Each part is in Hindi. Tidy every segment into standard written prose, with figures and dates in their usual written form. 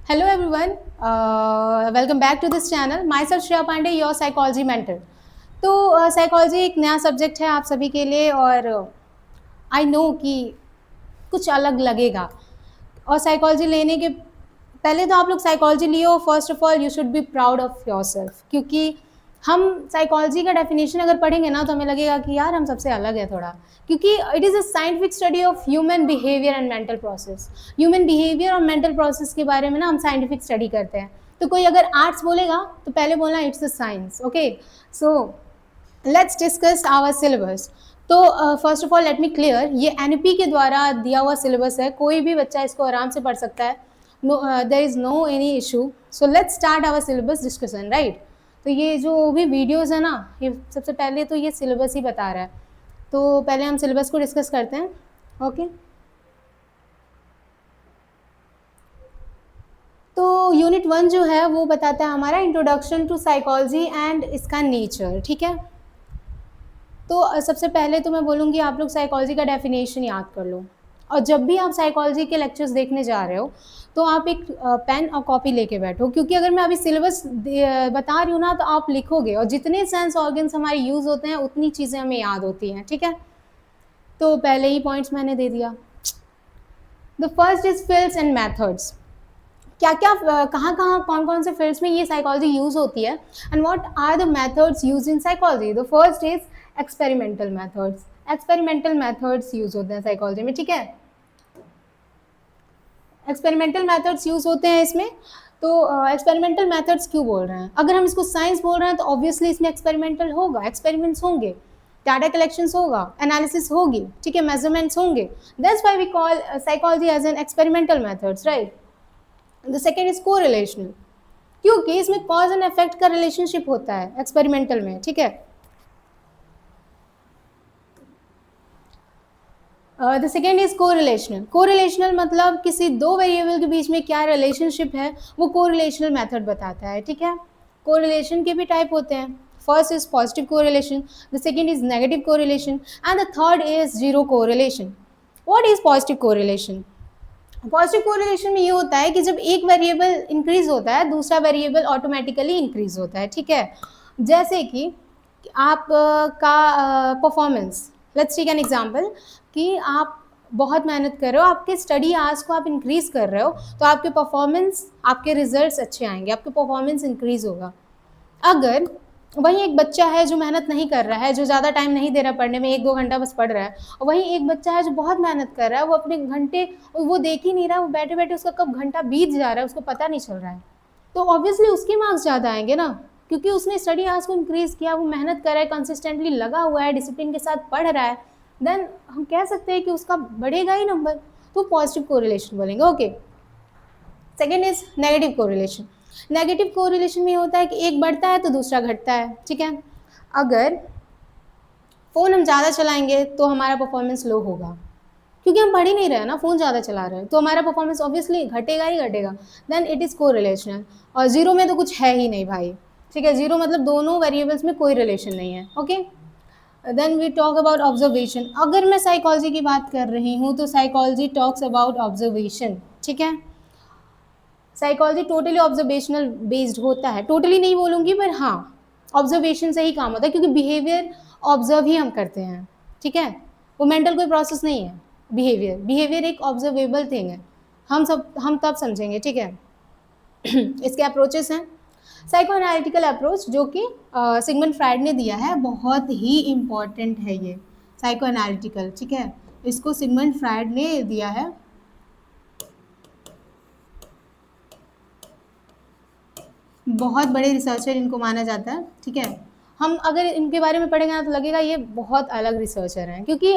Hello everyone, welcome back to this channel. Myself Shreya Pandey, your psychology mentor. तो साइकोलॉजी एक नया सब्जेक्ट है आप सभी के लिए और आई नो कि कुछ अलग लगेगा और साइकोलॉजी लेने के पहले तो आप लोग psychology Leo. First of all you should be proud of your self, क्योंकि हम साइकोलॉजी का डेफिनेशन अगर पढ़ेंगे ना तो हमें लगेगा कि यार हम सबसे अलग है थोड़ा, क्योंकि it is a scientific study of human behaviour and mental process. Human behaviour और मेंटल प्रोसेस के बारे में ना हम साइंटिफिक स्टडी करते हैं। तो कोई अगर आर्ट्स बोलेगा तो पहले बोलना it's a science. Okay, so let's discuss our syllabus. तो first of all let me clear, ये एनपी के द्वारा दिया हुआ सिलेबस है, कोई भी बच्चा इसको आराम से पढ़ सकता है। No, there is no any issue. So let's start our syllabus discussion, right. तो ये जो भी वीडियोस है ना, ये सबसे पहले तो ये सिलेबस ही बता रहा है। तो पहले हम सिलेबस को डिस्कस करते हैं। ओके, तो यूनिट 1 जो है वो बताता है हमारा इंट्रोडक्शन टू साइकोलॉजी एंड इसका नेचर। ठीक है, तो सबसे पहले तो मैं बोलूँगी आप लोग साइकोलॉजी का डेफिनेशन याद कर लो। और जब भी आप साइकोलॉजी के लेक्चर्स देखने जा रहे हो तो आप एक पेन और कॉपी लेके बैठो, क्योंकि अगर मैं अभी सिलेबस बता रही हूँ ना तो आप लिखोगे और जितने सेंस ऑर्गन्स हमारे यूज़ होते हैं उतनी चीज़ें हमें याद होती हैं। ठीक है, तो पहले ही पॉइंट्स मैंने दे दिया। The first is fields and methods. क्या क्या कहाँ कहाँ कौन कौन से फील्ड्स में ये साइकोलॉजी यूज़ होती है and what are the methods use in psychology. The first is experimental methods. Experimental methods use होते हैं साइकोलॉजी में। ठीक है, एक्सपेरिमेंटल मेथड्स यूज होते हैं इसमें। तो एक्सपेरिमेंटल मेथड्स क्यों बोल रहे हैं? अगर हम इसको साइंस बोल रहे हैं तो ऑब्वियसली इसमें एक्सपेरिमेंटल होगा, एक्सपेरिमेंट्स होंगे, डाटा कलेक्शंस होगा, एनालिसिस होगी, ठीक है, मेजरमेंट्स होंगे। That's why we call psychology as an experimental methods, right. The second is correlational, क्योंकि इसमें कॉज एंड इफेक्ट का रिलेशनशिप होता है एक्सपेरिमेंटल में। ठीक है, the second is correlational. Correlational मतलब किसी दो वेरिएबल के बीच में क्या रिलेशनशिप है वो कोरिलेशनल मेथड बताता है। ठीक है, कोरिलेशन के भी टाइप होते हैं। First is positive correlation, the second is negative correlation and the third is zero correlation. What is positive correlation? Positive correlation में ये होता है कि जब एक वेरिएबल इंक्रीज होता है दूसरा वेरिएबल ऑटोमेटिकली इंक्रीज होता है। ठीक है, जैसे कि आप का performance, let's take an example कि आप बहुत मेहनत कर रहे हो, आपके स्टडी आवर्स को आप इंक्रीज कर रहे हो तो आपके परफॉर्मेंस, आपके रिजल्ट्स अच्छे आएंगे, आपके परफॉर्मेंस इंक्रीज होगा। अगर वहीं एक बच्चा है जो मेहनत नहीं कर रहा है, जो ज़्यादा टाइम नहीं दे रहा पढ़ने में, 1-2 घंटा बस पढ़ रहा है, और वहीं एक बच्चा है जो बहुत मेहनत कर रहा है, वो अपने घंटे वो देख ही नहीं रहा, वो बैठे बैठे उसका कब घंटा बीत जा रहा है उसको पता नहीं चल रहा है, तो ऑब्वियसली उसके मार्क्स ज़्यादा आएंगे ना, क्योंकि उसने स्टडी आवर्स को इंक्रीज़ किया, वो मेहनत कर रहा है, कंसिस्टेंटली लगा हुआ है, डिसिप्लिन के साथ पढ़ रहा है। देन हम कह सकते हैं कि उसका बढ़ेगा ही नंबर, तो पॉजिटिव कोरिलेशन बोलेंगे। Okay, second is negative correlation. Negative correlation में होता है कि एक बढ़ता है तो दूसरा घटता है। ठीक है, अगर फ़ोन हम ज़्यादा चलाएंगे तो हमारा परफॉर्मेंस लो होगा, क्योंकि हम पढ़ ही नहीं रहे हैं ना, फ़ोन ज़्यादा चला रहे हैं, तो हमारा परफॉर्मेंस ऑब्वियसली घटेगा ही घटेगा। Then it is correlational. और जीरो में तो कुछ है ही नहीं भाई। ठीक है, जीरो मतलब दोनों वेरिएबल्स में कोई रिलेशन नहीं है। Okay, then we talk about observation. अगर मैं साइकोलॉजी की बात कर रही हूँ तो साइकोलॉजी टॉक्स अबाउट ऑब्जर्वेशन। ठीक है, साइकोलॉजी टोटली ऑब्जर्वेशनल बेस्ड होता है, टोटली नहीं बोलूँगी पर हाँ ऑब्जर्वेशन से ही काम होता है, क्योंकि बिहेवियर ऑब्जर्व ही हम करते हैं। ठीक है, वो मेंटल कोई प्रोसेस नहीं है। बिहेवियर बिहेवियर एक ऑब्जर्वेबल थिंग है, हम तब समझेंगे। ठीक है, इसके अप्रोचेस हैं। साइको एनालिटिकल अप्रोच जो कि सिगमंड फ्राइड ने दिया है, बहुत ही इम्पॉर्टेंट है ये साइको एनालिटिकल। ठीक है, इसको सिगमंड फ्राइड ने दिया है, बहुत बड़े रिसर्चर इनको माना जाता है। ठीक है, हम अगर इनके बारे में पढ़ेंगे ना तो लगेगा ये बहुत अलग रिसर्चर हैं, क्योंकि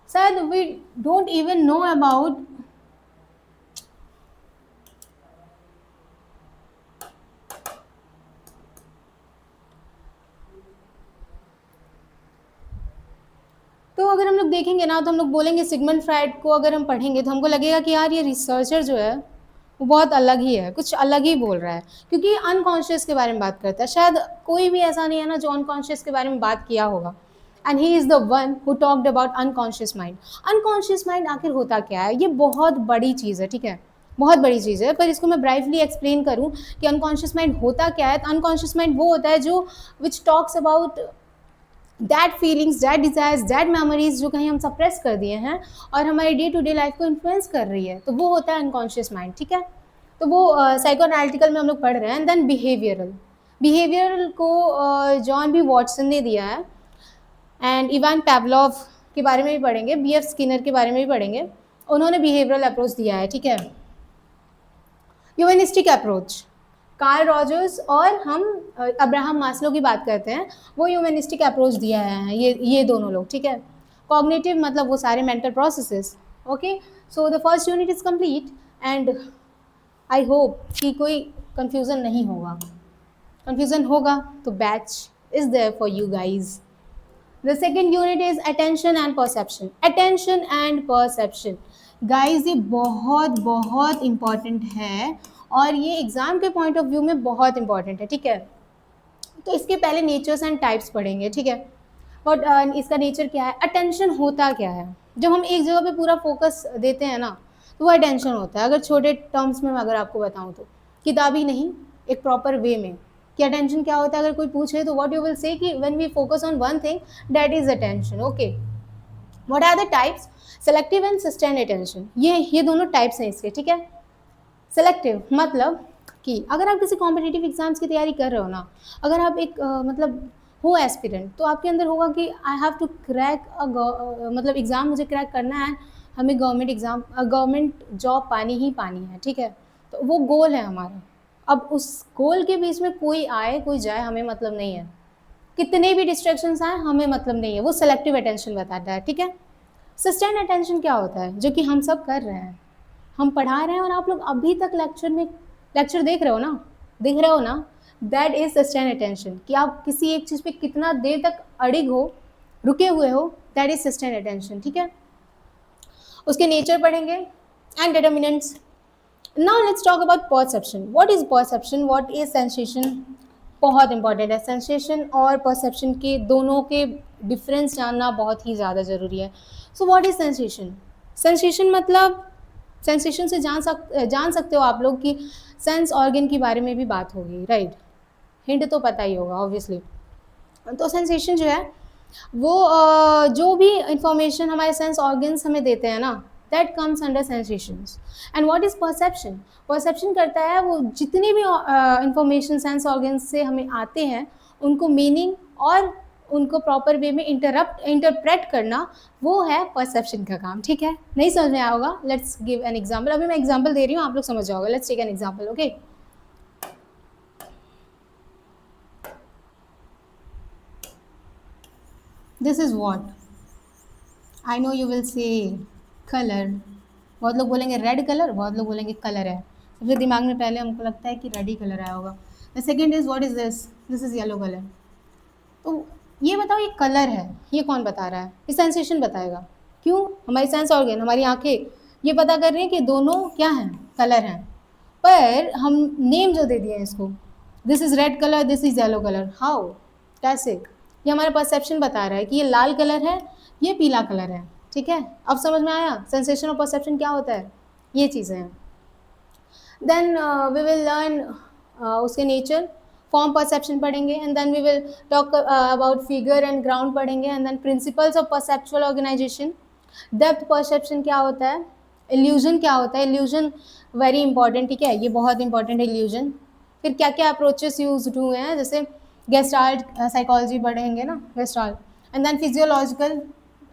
शायद we don't even know about तो अगर हम लोग देखेंगे ना तो हम लोग बोलेंगे सिगमंड फ्राइड को अगर हम पढ़ेंगे तो हमको लगेगा कि यार ये रिसर्चर जो है वो बहुत अलग ही है, कुछ अलग ही बोल रहा है, क्योंकि अनकॉन्शियस के बारे में बात करता है। शायद कोई भी ऐसा नहीं है ना जो अनकॉन्शियस के बारे में बात किया होगा, and he is the one who talked about unconscious mind. Unconscious mind आखिर होता क्या है? ये बहुत बड़ी चीज़ है। ठीक है, बहुत बड़ी चीज़ है, पर इसको मैं ब्राइटली एक्सप्लेन करूँ कि अनकॉन्शियस माइंड होता क्या है, तो अनकॉन्शियस माइंड वो होता है जो which talks about that feelings, that desires, that memories जो कहीं हम सप्रेस कर दिए हैं और हमारी डे टू डे लाइफ को इन्फ्लुएंस कर रही है, तो वो होता है अनकॉन्शियस माइंड, ठीक है। तो वो साइको एनालिटिकल में हम लोग पढ़ रहे हैं। एंड देन बिहेवियरल, बिहेवियरल को जॉन बी वॉटसन ने दिया है, एंड इवान पैवलोव के बारे में भी पढ़ेंगे, बी एफ स्किनर के बारे में भी पढ़ेंगे, उन्होंने बिहेवियरल अप्रोच दिया है, ठीक है। ह्यूमनिस्टिक अप्रोच, कार्ल रॉजर्स और हम अब्राहम मास्लो की बात करते हैं, वो ह्यूमनिस्टिक अप्रोच दिया है, ये दोनों लोग, ठीक है। कॉग्निटिव मतलब वो सारे mental processes, okay. So the first unit is complete and I hope कि कोई कंफ्यूजन नहीं होगा। कंफ्यूजन होगा तो batch is there for you guys. The second unit is attention and perception. Attention and perception. Guys, ये बहुत बहुत important है और ये एग्जाम के पॉइंट ऑफ व्यू में बहुत इंपॉर्टेंट है, ठीक है। तो इसके पहले नेचर्स एंड टाइप्स पढ़ेंगे, ठीक है। और इसका नेचर क्या है, अटेंशन होता क्या है। जब हम एक जगह पे पूरा फोकस देते हैं ना, तो वो अटेंशन होता है। अगर छोटे टर्म्स में मैं अगर आपको बताऊँ तो किताबी नहीं, एक प्रॉपर वे में कि अटेंशन क्या होता है। अगर कोई पूछे तो व्हाट यू विल से कि when we focus on one thing that is attention, okay. What are the types, selective and sustained attention, ये दोनों टाइप्स हैं इसके, ठीक है। सेलेक्टिव मतलब कि अगर आप किसी कॉम्पिटिटिव एग्जाम्स की तैयारी कर रहे हो ना, अगर आप एक मतलब हो एस्पिरेंट, तो आपके अंदर होगा कि आई हैव टू क्रैक मतलब एग्ज़ाम मुझे क्रैक करना है, हमें गवर्नमेंट जॉब पानी ही पानी है, ठीक है। तो वो गोल है हमारा। अब उस गोल के बीच में कोई आए कोई जाए हमें मतलब नहीं है, कितने भी डिस्ट्रैक्शंस आए हमें मतलब नहीं है, वो सेलेक्टिव अटेंशन बताता है, ठीक है। सस्टेन्ड अटेंशन क्या होता है, जो कि हम सब कर रहे हैं, हम पढ़ा रहे हैं और आप लोग अभी तक लेक्चर देख रहे हो ना, दैट इज सस्टेन्ड अटेंशन, कि आप किसी एक चीज़ पे कितना देर तक अड़िग हो, रुके हुए हो, दैट इज सस्टेन्ड अटेंशन, ठीक है। उसके नेचर पढ़ेंगे and determinants. Now let's talk about perception. What is perception? What is sensation? बहुत इंपॉर्टेंट है। सेंसेशन और परसेप्शन के दोनों के डिफरेंस जानना बहुत ही ज़्यादा ज़रूरी है। So what is sensation? Sensation मतलब सेंसेशन से जान सकते हो आप लोग कि सेंस ऑर्गन के बारे में भी बात होगी, राइट। हिंट तो पता ही होगा ऑब्वियसली। तो सेंसेशन जो है वो जो भी इंफॉर्मेशन हमारे सेंस ऑर्गन्स हमें देते हैं ना, that comes under sensations. And what is perception? Perception करता है वो जितनी भी इंफॉर्मेशन सेंस ऑर्गन्स से हमें आते हैं, उनको मीनिंग और उनको प्रॉपर वे में इंटरप्रेट करना, वो है परसेप्शन का काम, ठीक है। नहीं समझ में आया होगा, लेट्स गिव एन एग्जाम्पल। अभी मैं एग्जाम्पल दे रही हूँ, आप लोग समझ जाओगे। Let's take an example, okay. This is what I know you will say colour. बहुत लोग बोलेंगे रेड कलर, बहुत लोग बोलेंगे कलर है। सबसे दिमाग में पहले हमको लगता है कि रेड ही कलर आया होगा। The second is what is this, this is yellow colour. तो ये बताओ ये कलर है, ये कौन बता रहा है? ये सेंसेशन बताएगा। क्यों? हमारी सेंस ऑर्गन, हमारी आंखें ये पता कर रही हैं कि दोनों क्या हैं, कलर हैं। पर हम नेम जो दे दिए हैं इसको, this is red colour, this is yellow colour, how, कैसे? ये हमारा परसेप्शन बता रहा है कि ये लाल कलर है, ये पीला कलर है, ठीक है। अब समझ में आया सेंसेशन और परसेप्शन क्या होता है? ये चीज़ें हैं। देन वी विल लर्न उसके नेचर, फॉर्म परसेप्शन पढ़ेंगे, and then we will talk about figure and ground पढ़ेंगे, and then principles of perceptual organisation. Depth perception क्या होता है, इल्यूजन क्या होता है, इल्यूजन वेरी इंपॉर्टेंट, ठीक है, ये बहुत इंपॉर्टेंट है इल्यूजन। फिर क्या क्या अप्रोचेस यूज हुए हैं, जैसे गेस्टाल्ट साइकोलॉजी पढ़ेंगे ना, gestalt. And then physiological,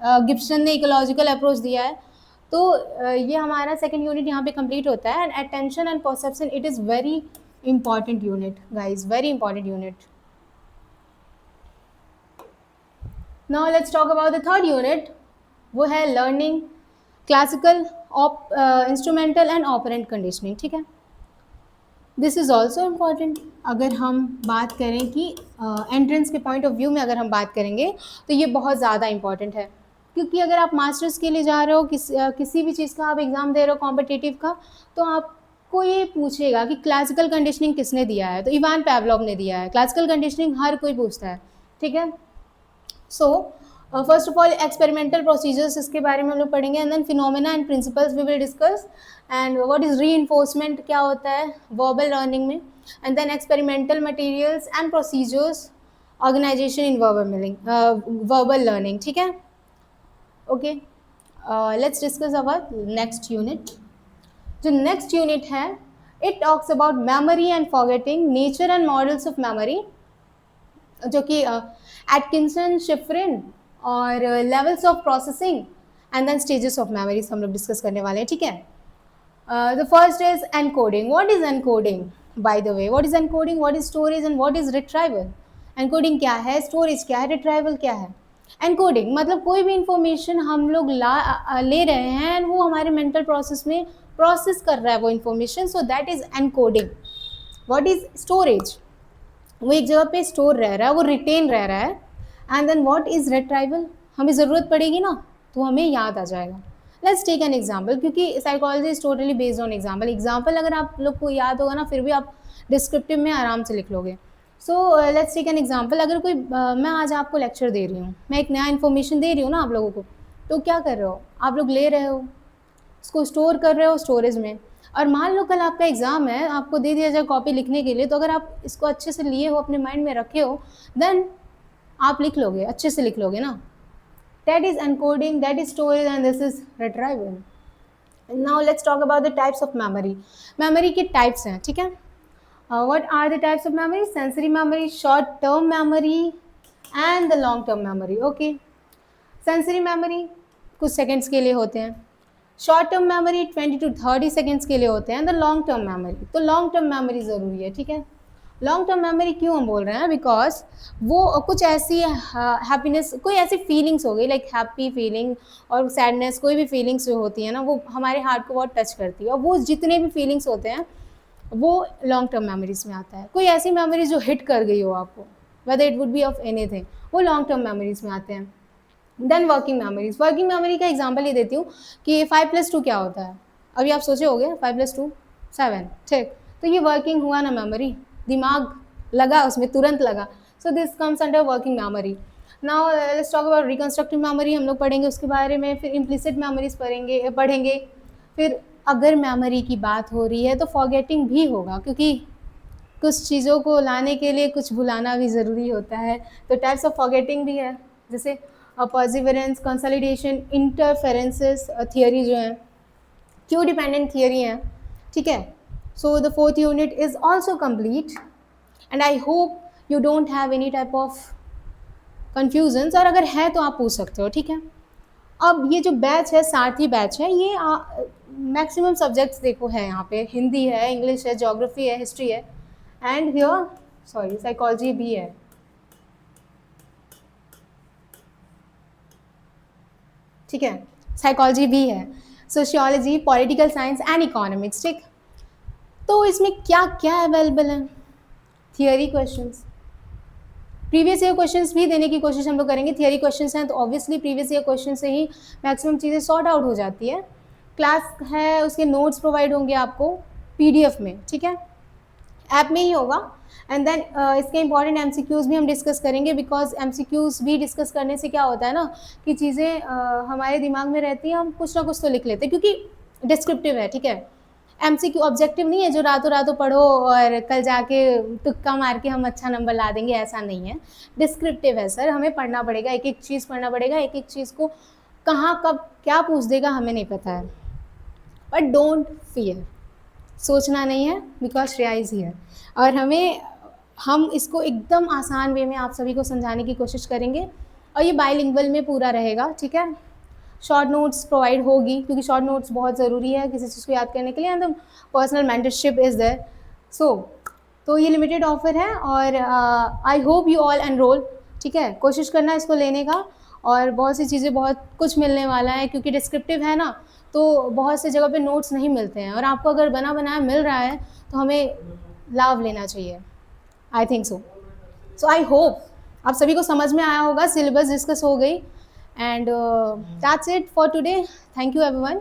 Gibson ने इकोलॉजिकल अप्रोच दिया है। तो ये हमारा सेकेंड यूनिट यहाँ पे कंप्लीट होता है। And attention and perception, it is very important unit guys, very important unit. Now let's talk about the third unit, वो है learning, classical, instrumental and operant conditioning, ठीक है। This is also important. अगर हम बात करें कि एंट्रेंस के पॉइंट ऑफ व्यू में अगर हम बात करेंगे तो ये बहुत ज़्यादा इंपॉर्टेंट है, क्योंकि अगर आप मास्टर्स के लिए जा रहे हो, किसी भी चीज़ का आप एग्ज़ाम दे रहे हो कॉम्पिटिटिव का, तो आपको ये पूछेगा कि क्लासिकल कंडीशनिंग किसने दिया है, तो इवान पैवलोव ने दिया है। क्लासिकल कंडीशनिंग हर कोई पूछता है, ठीक है। So first of all experimental procedures, इसके बारे में हम लोग पढ़ेंगे, and then phenomena and principles we will discuss, and what is reinforcement, क्या होता है वर्बल लर्निंग में, and then experimental materials and procedures, organisation in verbal learning, ठीक है। Okay, let's discuss our next unit. जो नेक्स्ट यूनिट है, it talks about memory and forgetting, nature and models of memory, जो कि एटकिंसन, शिफ्रिन और levels of processing and then stages of memories हम लोग डिस्कस करने वाले हैं, ठीक है। The first is encoding. What is encoding? By the way, what is encoding, what is storage and what is retrieval? Encoding क्या है, स्टोरेज क्या है, रिट्राइवल क्या है? एनकोडिंग मतलब कोई भी इंफॉर्मेशन हम लोग ले रहे हैं एंड वो हमारे मेंटल प्रोसेस में प्रोसेस कर रहा है वो information, so that is encoding. What is storage? वो एक जगह पे स्टोर रह रहा है, वो रिटेन रह रहा है। And then what is retrieval? हमें ज़रूरत पड़ेगी ना तो हमें याद आ जाएगा। लेट्स टेक एन एग्जाम्पल, क्योंकि psychology is totally based on example. Example अगर आप लोग को याद होगा ना, फिर भी आप डिस्क्रिप्टिव में आराम से लिख लोगे। So let's take an example. अगर कोई मैं आज आपको लेक्चर दे रही हूँ, मैं एक नया इन्फॉर्मेशन दे रही हूँ ना आप लोगों को, तो क्या कर रहे हो आप लोग? ले रहे हो, उसको स्टोर कर रहे हो स्टोरेज में। और मान लो कल आपका एग्ज़ाम है, आपको दे दिया जाए कॉपी लिखने के लिए, तो अगर आप इसको अच्छे से लिए हो, अपने माइंड में रखे हो, देन आप लिख लोगे, अच्छे से लिख लोगे ना। That is encoding, that is storage and this is retrieval. Now let's talk about the types of memory. Memory के टाइप्स हैं, ठीक है। What are the types of memory? Sensory memory, short term memory and the long term memory. Okay, sensory memory कुछ सेकेंड्स के लिए होते हैं, short term memory 20 to 30 seconds के लिए होते हैं, द लॉन्ग टर्म मेमोरी। तो लॉन्ग टर्म मेमोरी ज़रूरी है, ठीक है। लॉन्ग टर्म मेमोरी क्यों हम बोल रहे हैं? बिकॉज वो कुछ ऐसी हैप्पीनेस, कोई ऐसी फीलिंग्स हो गई, लाइक हैप्पी फीलिंग और सैडनेस, कोई भी फीलिंग्स जो होती है ना, वो हमारे हार्ट को बहुत टच करती है, और वो जितने भी फीलिंग्स होते हैं वो लॉन्ग टर्म मेमोरीज में आता है। कोई ऐसी मेमोरी जो हिट कर गई हो आपको, whether it would be of anything, वो लॉन्ग टर्म मेमोरीज में आते हैं। Then working memories. Working memory का एग्जांपल ये देती हूँ कि 5+2 क्या होता है। अभी आप सोचे होगे 5+2 7, ठीक। तो ये वर्किंग हुआ ना मेमोरी, दिमाग लगा उसमें, तुरंत लगा। So this comes under working memory. Now let's talk about reconstructive memory, हम लोग पढ़ेंगे उसके बारे में। फिर इम्प्लिसिट मेमोरीज पढ़ेंगे। फिर अगर मेमोरी की बात हो रही है तो फॉरगेटिंग भी होगा, क्योंकि कुछ चीज़ों को लाने के लिए कुछ भुलाना भी ज़रूरी होता है। तो टाइप्स ऑफ फॉरगेटिंग भी है, जैसे पर्सिवरेंस, कंसोलिडेशन, इंटरफेरेंसेस थियरी जो है, क्यू डिपेंडेंट थियरी है, ठीक है। So the fourth unit is also complete and I hope you don't have any type of confusions, और अगर है तो आप पूछ सकते हो, ठीक है। अब ये जो बैच है, सारथी बैच है, ये मैक्सिमम सब्जेक्ट्स देखो है यहाँ पे, हिंदी है, इंग्लिश है, ज्योग्राफी है, हिस्ट्री है, एंड हियर सॉरी साइकोलॉजी भी है, ठीक है। साइकोलॉजी भी है, sociology, political science and economics, ठीक। तो इसमें क्या क्या अवेलेबल है? Theory questions, previous year questions भी देने की कोशिश हम लोग करेंगे। थियरी क्वेश्चंस हैं तो ऑब्वियसली प्रीवियस ईयर क्वेश्चन से ही मैक्सिमम चीज़ें सॉर्ट आउट हो जाती है। क्लास है, उसके नोट्स प्रोवाइड होंगे आपको PDF में, ठीक है, ऐप में ही होगा। एंड देन इसके इंपॉर्टेंट MCQs भी हम डिस्कस करेंगे, बिकॉज MCQs भी डिस्कस करने से क्या होता है ना कि चीज़ें हमारे दिमाग में रहती हैं, हम कुछ ना कुछ तो लिख लेते हैं, क्योंकि डिस्क्रिप्टिव है, ठीक है। MCQ ऑब्जेक्टिव नहीं है जो रातों रातों पढ़ो और कल जाके तुक्का मार के हम अच्छा नंबर ला देंगे, ऐसा नहीं है। डिस्क्रिप्टिव है सर, हमें पढ़ना पड़ेगा, एक एक चीज़ पढ़ना पड़ेगा, एक एक चीज़ को कहाँ कब क्या पूछ देगा हमें नहीं पता है। बट डोंट फियर, सोचना नहीं है, बिकॉज श्रेया इज़ हियर, और हम इसको एकदम आसान वे में आप सभी को समझाने की कोशिश करेंगे, और ये बाइलिंगुअल में पूरा रहेगा, ठीक है। शॉर्ट नोट्स प्रोवाइड होगी, क्योंकि शॉर्ट नोट्स बहुत ज़रूरी है किसी चीज़ को याद करने के लिए, and personal mentorship is there. So तो ये लिमिटेड ऑफर है, और I hope you all enrol, ठीक है। कोशिश करना इसको लेने का, और बहुत सी चीज़ें, बहुत कुछ मिलने वाला है, क्योंकि डिस्क्रिप्टिव है ना, तो बहुत सी जगह पे नोट्स नहीं मिलते हैं, और आपको अगर बना बनाया मिल रहा है तो हमें लाभ लेना चाहिए, I think so. So I hope आप सभी को समझ में आया होगा, सिलेबस डिस्कस हो गई, and that's it for today. Thank you everyone.